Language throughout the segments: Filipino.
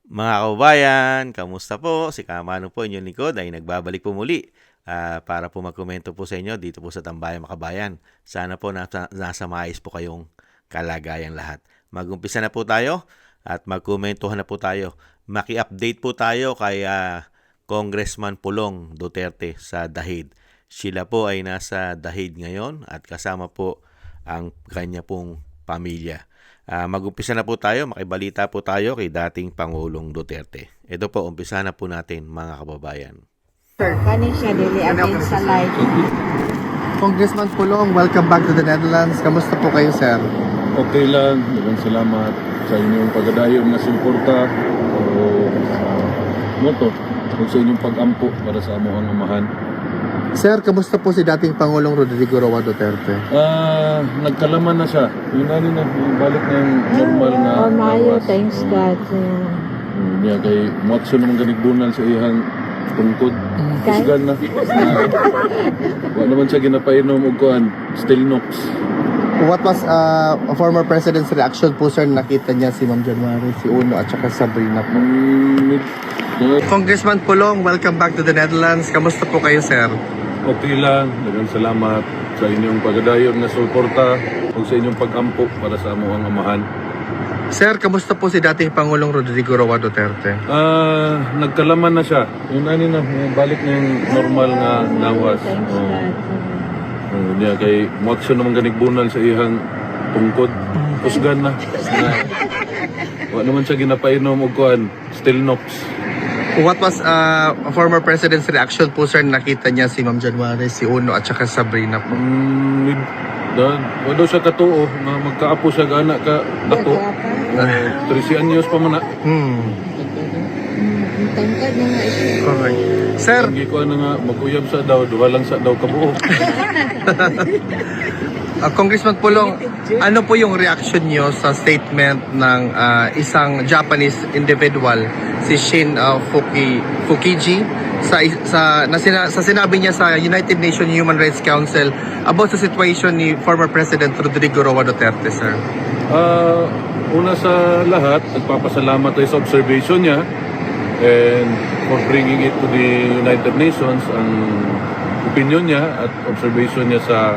Mga kababayan, kamusta po? Si Kamano po, inyong likod ay nagbabalik po muli para po magkomento po sa inyo dito po sa Tambayang Makabayan. Sana po nasa maayos po kayong kalagayan lahat. Mag-umpisa na po tayo at magkomentuhan na po tayo. Maki-update po tayo kay Congressman Pulong Duterte sa Dahid. Sila po ay nasa Dahid ngayon at kasama po ang kanya pong pamilya. Mag-umpisa na po tayo, makibalita po tayo kay dating Pangulong Duterte. Ito po, umpisa na po natin mga kababayan. Sir, kani siya dili against sa life. Congressman Pulong, welcome back to the Netherlands. Kamusta po kayo, sir? Okay lang, dagang salamat sa inyong pagadayon na suporta o sa moto o sa inyong pag-ampo para sa amuhang amahan. Sir, kamusta po si dating Pangulong Rodrigo Roa Duterte? Nagkalaman na siya. Yun na rin, balik na yung normal na Oh, Mayo, lawas. thanks God. Niya kay Matso naman ganigbunal sa ihang tungkod. Okay. Kusgan na. Wala naman siya ginapainom og kuan, Stilnox. What was a former president's reaction po, sir, nakita niya si Ma'am January, si Uno at saka Sabrina po? Congressman Pulong, welcome back to the Netherlands. Kamusta po kayo, sir? Okay lang, dagang salamat sa inyong pagadayon na suporta o sa inyong pag-ampo para sa amuhang amahan. Sir, kamusta po si dating Pangulong Rodrigo Roa Duterte? Nagkalaman na siya. Yun na balik na yung normal nga lawas. Thanks God. Niya kay Matso naman ganigbunal sa ihang tungkod. Kusgan na. Wala naman siya ginapainom og kuan, Stilnox. What was a former president's reaction po, sir, nakita niya si Ma'am January, si Uno at saka Sabrina po? Wala daw siya katuo na magkaapo siya gana ka dato. 13 anyos pa man na. Ang tangkad na nga ito. Correct. Sir, Hindi ko na nga maguyab sa daw, duha lang sa daw kabuo. Congressman Pulong, ano po yung reaction niyo sa statement ng isang Japanese individual, si Shin Fukiji, sa sinabi niya sa United Nations Human Rights Council about sa situation ni former President Rodrigo Roa Duterte, sir? Una sa lahat, nagpapasalamat tayo sa observation niya and for bringing it to the United Nations, ang opinion niya at observation niya sa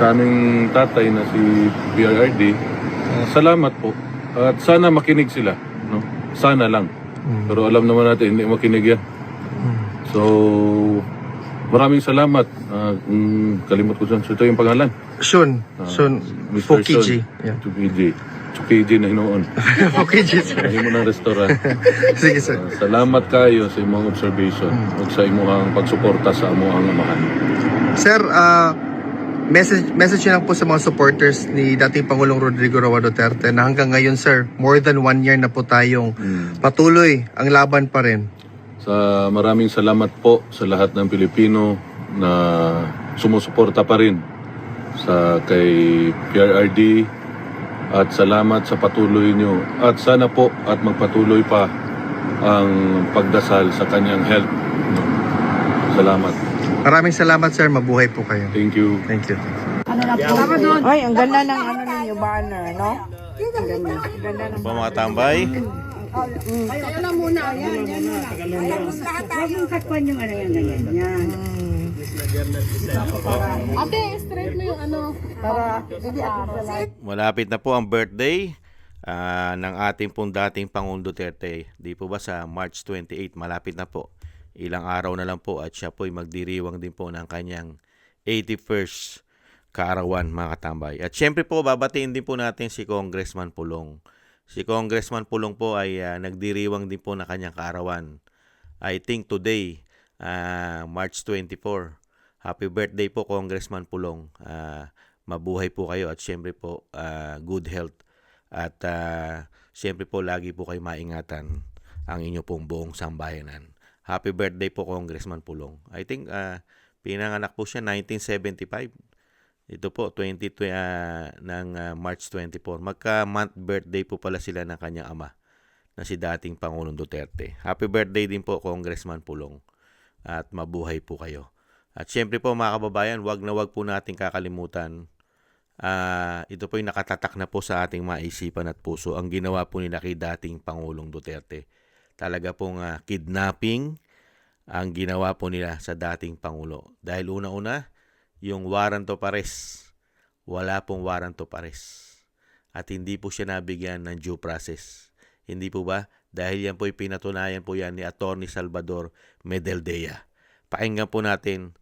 aming tatay na si PRRD. Salamat po. At sana makinig sila. No? Sana lang. Pero alam naman natin, hindi makinig yan. So, maraming salamat. Kalimot ko dyan. So, ito yung pangalan. Shun Mr. Fukiji. Son Yeah. Tsukiji na hinoon. Fukiji, sir. Hindi mo ng restaurant. Sige, sir. Salamat kayo sa imong observation ug sa imong pagsuporta sa among amahan. Sir, message lang po sa mga supporters ni dating Pangulong Rodrigo Roa Duterte na hanggang ngayon, sir, more than 1 year na po tayong patuloy ang laban pa rin. Sa maraming salamat po sa lahat ng Pilipino na sumusuporta pa rin sa kay PRRD at salamat sa patuloy nyo at sana po at magpatuloy pa ang pagdasal sa kanyang health. Salamat. Maraming salamat, sir. Mabuhay po kayo. Thank you. Thank you. Ay, ang ganda ng ano ninyo, banner, no? Ang ganda. Ang ganda ng Ano po mga tambay? Huwag mong katwan yung ano yan, ganyan. Yan. Ate, straight mo yung ano. para hindi ako sa life. Malapit na po ang birthday ng ating pong dating Pangulong Duterte. Di po ba sa March 28, malapit na po. Ilang araw na lang po at siya po ay magdiriwang din po ng kanyang 81st kaarawan, mga katambay. At syempre po, babatiin din po natin si Congressman Pulong. Si Congressman Pulong po ay nagdiriwang din po ng kanyang kaarawan. I think today, March 24. Happy birthday po, Congressman Pulong. Mabuhay po kayo at syempre po, good health. At syempre po, lagi po kayo maingatan ang inyo pong buong sambayanan. Happy birthday po, Congressman Pulong. I think pinanganak po siya 1975. Ito po, ng March 24. Magka-month birthday po pala sila ng kanyang ama na si dating Pangulong Duterte. Happy birthday din po, Congressman Pulong. At mabuhay po kayo. At syempre po mga kababayan, wag na wag po natin kakalimutan ito po yung nakatatak na po sa ating maisipan at puso. Ang ginawa po nila kay dating Pangulong Duterte. Talaga pong kidnapping ang ginawa po nila sa dating Pangulo. Dahil una-una, yung warrant of arrest. Wala pong warrant of arrest. At hindi po siya nabigyan ng due process. Hindi po ba? Dahil yan po pinatunayan po yan ni Atty. Salvador Medeldea. Pakinggan po natin,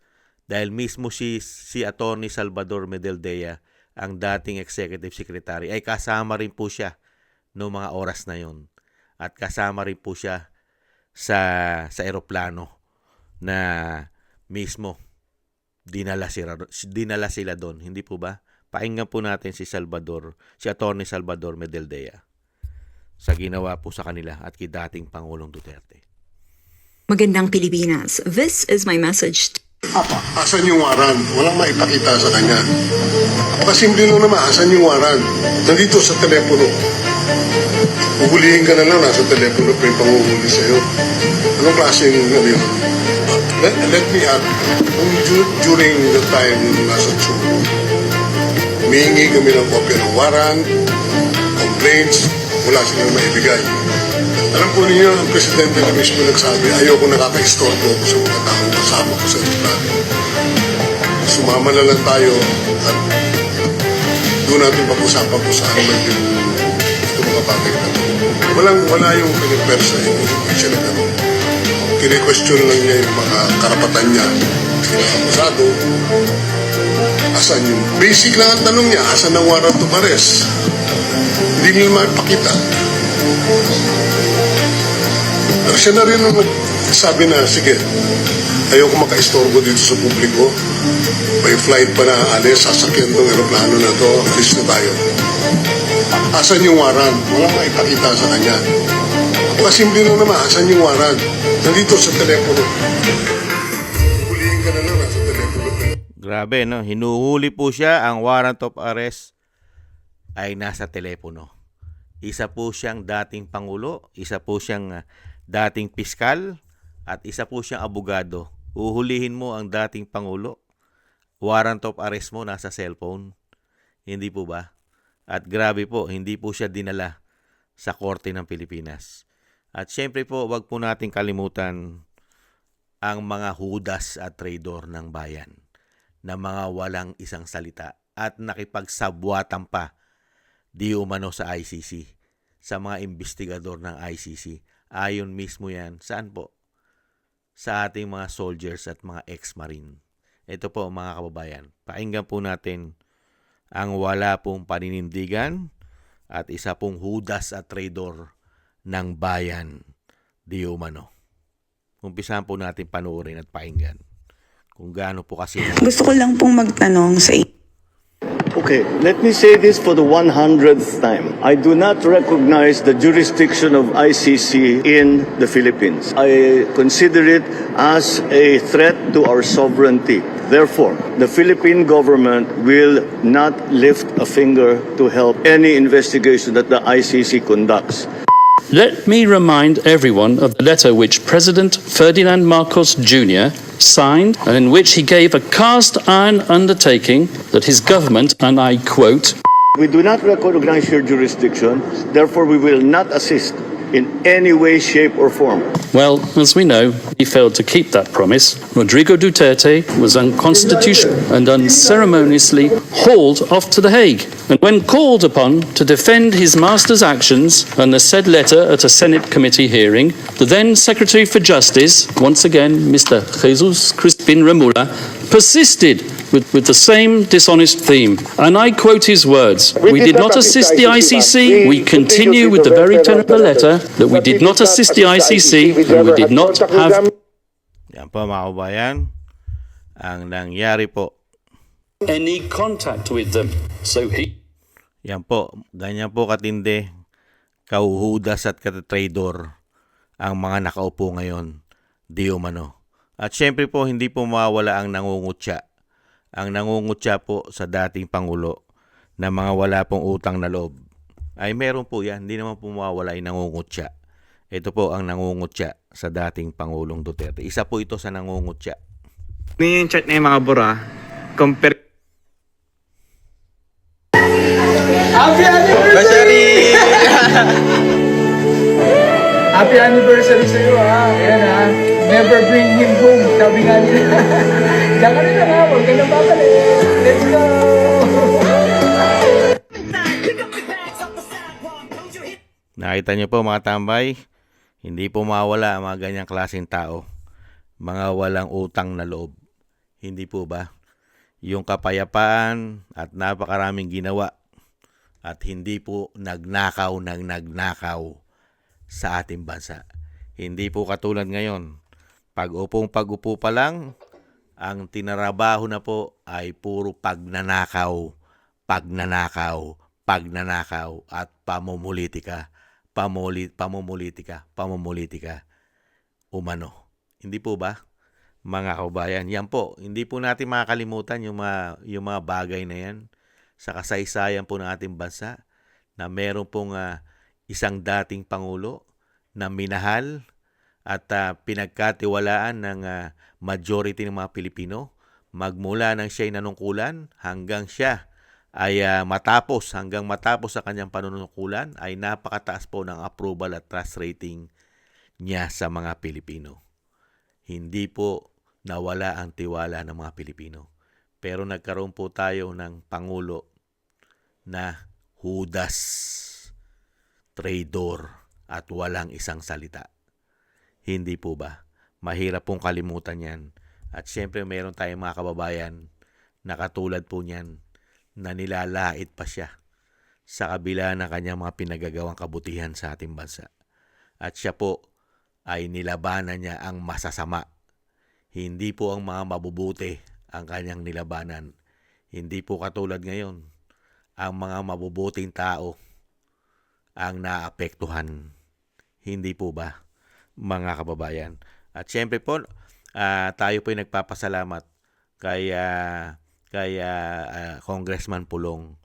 dahil mismo si Atty. Salvador Medeldea, ang dating Executive Secretary, ay kasama rin po siya noong mga oras na yon. At kasama rin po siya sa eroplano na mismo dinala sila doon. Hindi po ba? Pakinggan po natin si Atty. Salvador Medeldea sa ginawa po sa kanila at kay dating Pangulong Duterte. Magandang Pilipinas. This is my message. Asan yung warrant? Walang maipakita sa kanya. Pasimple nung naman, asan yung warrant? Nandito sa telepono. Huhulihin ka na lang, nasa telepono pa yung panguhuli sa'yo. Anong klaseng ano yun? Let me add, during the time nasa Chuko, humihingi kami ng kopya ng warrant, complaints, wala silang maibigay. Alam po ninyo, ang presidente na mismo nagsabi, ayoko nakaka-istorbo ko sa mga taong kasama ko sa aeroplano. Sumama na lang tayo at doon natin pag-usapan kung saan man yung ito mga bagay na ito. Wala yung pinipersa, hindi siya na gano'n. Kine-question lang niya yung mga karapatan niya. Pinakamusado, asan yung basic lang ang tanong niya, asan ang warrant of arrest? Hindi nila mapakita. Pero siya na rin ang sabi na, sige, ayoko maka-istorbo dito sa publiko. May flight pa na alis, sasakyan tong aeroplano na to, alis na tayo. Asan yung warrant? Walang maipakita sa kanya. Pasimple nung naman, asan yung warrant? Nandito sa telepono. Hulihin ka na lang, nasa telepono. Grabe, no? Hinuhuli po siya, ang warrant of arrest ay nasa telepono. Isa po siyang dating Pangulo, isa po siyang dating piskal, at isa po siyang abogado. Uhulihin mo ang dating Pangulo, warrant of arrest mo nasa cellphone. Hindi po ba? At grabe po, hindi po siya dinala sa korte ng Pilipinas. At syempre po, wag po nating kalimutan ang mga hudas at traidor ng bayan na mga walang isang salita at nakipagsabwatan pa di umano sa ICC, sa mga investigador ng ICC. Ayon mismo yan, saan po? Sa ating mga soldiers at mga ex-marine. Ito po mga kababayan, pakinggan po natin ang wala pong paninindigan at isa pong hudas at traidor ng bayan di umano. Umpisahan po natin panoorin at pakinggan kung gaano po kasi. Gusto ko lang pong magtanong sa inyo. Okay, let me say this for the 100th time. I do not recognize the jurisdiction of ICC in the Philippines. I consider it as a threat to our sovereignty. Therefore, the Philippine government will not lift a finger to help any investigation that the ICC conducts. Let me remind everyone of the letter which President Ferdinand Marcos Jr. signed and in which he gave a cast-iron undertaking that his government, and I quote, We do not recognize your jurisdiction, therefore we will not assist in any way, shape or form. well, as we know, he failed to keep that promise. Rodrigo Duterte was unconstitutional and unceremoniously hauled off to The Hague. And when called upon to defend his master's actions and the said letter at a Senate committee hearing, the then Secretary for Justice, once again Mr. Jesus Crispin Remulla, persisted with the same dishonest theme. And I quote his words, "We did not assist the ICC. We continue with the very tenor of the letter that we did not assist the ICC and we did not have..." Yan po mga kababayan, ang nangyari po. any contact with them. So he... Yan po, ganyan po katindi, kauhudas at katatraidor ang mga nakaupo ngayon, di umano. At syempre po, hindi po mawawala ang nangungutya. Ang nangungutya po sa dating Pangulo na mga wala pong utang na loob. Ay meron po yan, hindi naman po mawawala yung nangungutya. Ito po ang nangungutya sa dating Pangulong Duterte. Isa po ito sa nangungutya. Yung chat na yung mga bura, compare Happy anniversary sa iyo, ha. Ayan, ha. Never bring him home. Sabi nga nila. Diyan ka nila, ha. Huwag ka na babalik. Let's go! Nakita niyo po mga tambay, hindi po mawala ang mga ganyang klaseng tao. Mga walang utang na loob. Hindi po ba? Yung kapayapaan at napakaraming ginawa at hindi po nagnakaw ng nagnakaw sa ating bansa. Hindi po katulad ngayon. Pag-upo pa lang, ang tinarabaho na po ay puro pagnanakaw, at pamumulitika. Umano. Hindi po ba? Mga kabayan, yan po. Hindi po natin makakalimutan yung mga bagay na yan sa kasaysayan po ng ating bansa na meron pong isang dating Pangulo na minahal at pinagkatiwalaan ng majority ng mga Pilipino magmula nang siya'y nanungkulan hanggang siya ay hanggang matapos sa kanyang panunungkulan ay napakataas po ng approval at trust rating niya sa mga Pilipino. Hindi po nawala ang tiwala ng mga Pilipino. Pero nagkaroon po tayo ng Pangulo na hudas, traidor, at walang isang salita. Hindi po ba? Mahirap pong kalimutan yan. At syempre meron tayong mga kababayan na katulad po niyan na nilalait pa siya sa kabila ng kanyang mga pinagagawang kabutihan sa ating bansa. At siya po ay nilabanan niya ang masasama. Hindi po ang mga mabubuti ang kanyang nilabanan. Hindi po katulad ngayon. Ang mga mabubuting tao ang naapektuhan. Hindi po ba, mga kababayan? At syempre po, tayo po ay nagpapasalamat kay Congressman Pulong.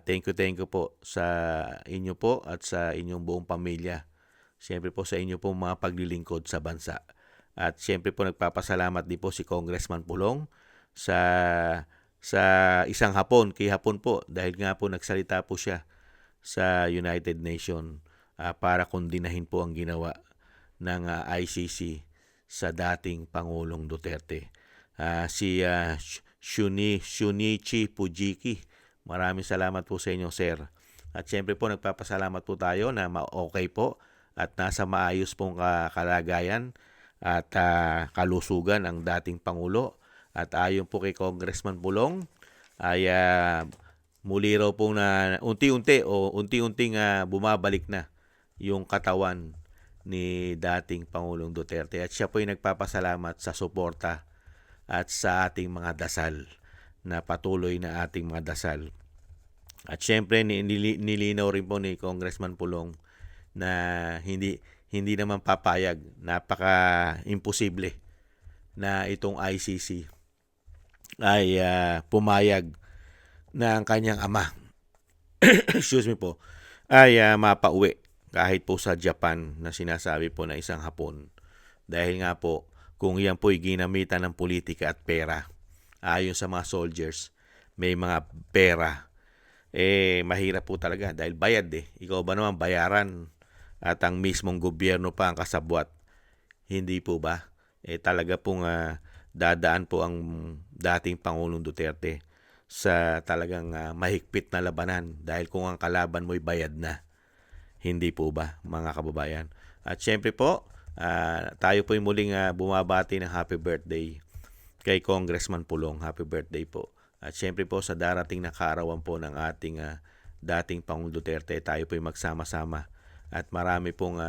Thank you po sa inyo po at sa inyong buong pamilya. Syempre po sa inyo po mga paglilingkod sa bansa. At syempre po nagpapasalamat din po si Congressman Pulong sa isang hapon, kay hapon po, dahil nga po nagsalita po siya sa United Nations para kondinahin po ang ginawa ng ICC sa dating Pangulong Duterte. Si Shunichi Fujiki, maraming salamat po sa inyo, sir. At syempre po nagpapasalamat po tayo na okay po at nasa maayos pong kalagayan at kalusugan ang dating Pangulo. At ayon po kay Congressman Pulong ay muli raw po na unti-unting bumabalik na yung katawan ni dating Pangulong Duterte. At siya po ay nagpapasalamat sa suporta at sa ating mga dasal, na patuloy na ating mga dasal. At syempre nilinaw rin po ni Congressman Pulong na hindi naman papayag, napaka-imposible na itong ICC ay pumayag na ang kanyang ama ay mapauwi kahit po sa Japan na sinasabi po na isang hapon. Dahil nga po, kung yan po'y ginamitan ng politika at pera, ayon sa mga soldiers, may mga pera, mahirap po talaga dahil bayad Ikaw ba naman bayaran at ang mismong gobyerno pa ang kasabwat? Hindi po ba? Talaga pong dadaan po ang dating Pangulong Duterte sa talagang mahigpit na labanan dahil kung ang kalaban mo'y bayad na. Hindi po ba, mga kababayan? At syempre po, tayo po'y muling bumabati ng happy birthday kay Congressman Pulong. Happy birthday po. At syempre po sa darating na kaarawan po ng ating dating Pangulong Duterte, tayo po'y magsama-sama at marami pong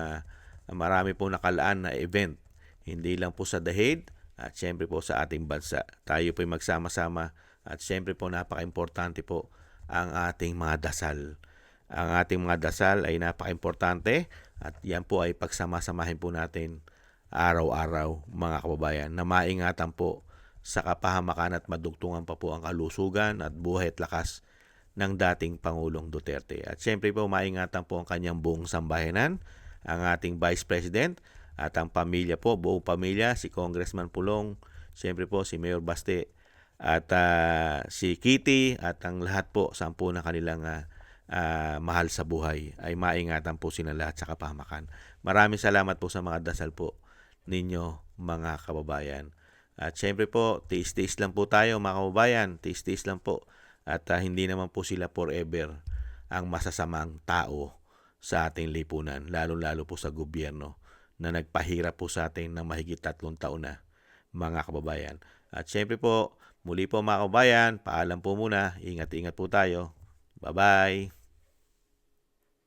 nakalaan na event. Hindi lang po sa Dahig at syempre po sa ating bansa. Tayo po'y magsama-sama at syempre po napaka-importante po ang ating mga dasal. Ang ating mga dasal ay napaka-importante at yan po ay pagsama-samahin po natin araw-araw, mga kababayan, na maingatan po sa kapahamakan at madugtungan pa po ang kalusugan at buhay at lakas ng dating Pangulong Duterte. At syempre po maingatan po ang kanyang buong sambayanan, ang ating Vice President at ang pamilya po, buong pamilya, si Congressman Pulong, syempre po si Mayor Baste at si Kitty at ang lahat po, 10 na kanilang mahal sa buhay ay maingatan po sila lahat sa kapahamakan. Maraming salamat po sa mga dasal po ninyo mga kababayan. At syempre po, tiis-tiis lang po tayo mga kababayan, tiis-tiis lang po. At hindi naman po sila forever ang masasamang tao sa ating lipunan, lalo-lalo po sa gobyerno na nagpahirap po sa atin ng mahigit 3 taon na mga kababayan. At syempre po, muli po mga kababayan, paalam po muna, ingat-ingat po tayo. Bye-bye!